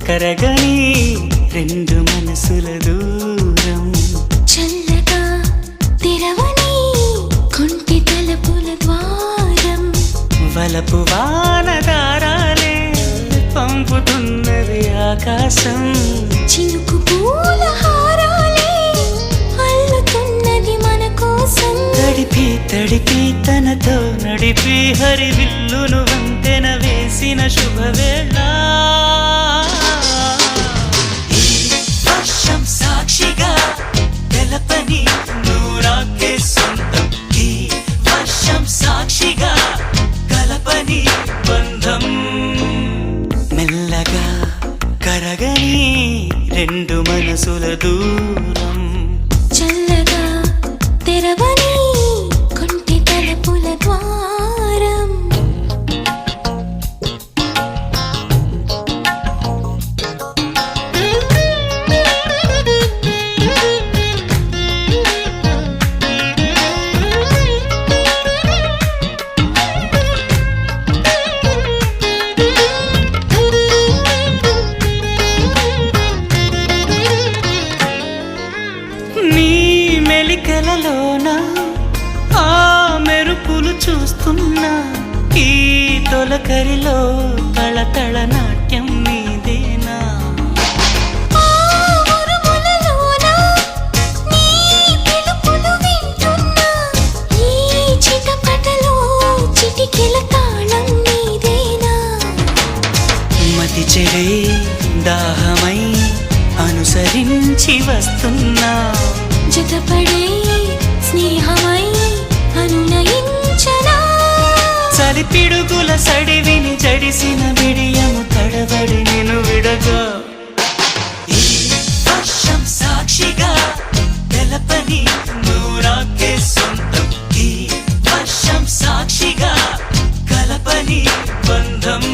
కరగని రెండు మనసుల దూరం చల్లగా తెరవని కొంటి తలుపుల ద్వారం వలపు వానదారాలే పంపుతున్నది ఆకాశం చినుకు పూల హారాలే అల్లుతున్నది మన కోసం తడిపి తడిపి తనతో నడిపి హరివిల్లును వంతెన వేసిన శుభవేళ ఈ వర్షం సాక్షిగా తెలపని నువ్వు నాకే సొంతం ఈ వర్షం సాక్షిగా కలపని బంధం మెల్లగా కరగని రెండు మనసుల దూరం చల్లగా తెరవని కొంటి తలుపుల ద్వారం నీ మెలికలలోన ఆ మెరుపులు చూస్తున్నా ఈ తొలకరిలో తళతళ నాట్యం నీదేనా ఆ ఉరుములలోన నీ పిలుపులు వింటున్నా ఈ చిటపటలో చిటికెల తాళం నీదేనా మతి చెడే దాహమై అనుసరించి వస్తున్నా జతపడే స్నేహమై అనునయించనా చలి పిడుగుల సడివిని జడిసిన బిడియము తడబడి నిన్ను విడగా ఈ వర్షం సాక్షిగా తెలపని నువ్వు నాకే సొంతం ఈ వర్షం సాక్షిగా కలపని బంధం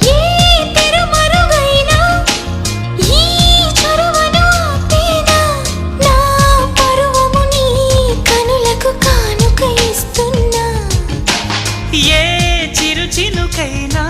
ఏ తెరుమరుగైనా ఈ చొరవను ఆపేనా నా పరువము నీ కనులకు కానుక ఇస్తున్నా ఏ చిరు చినుకైనా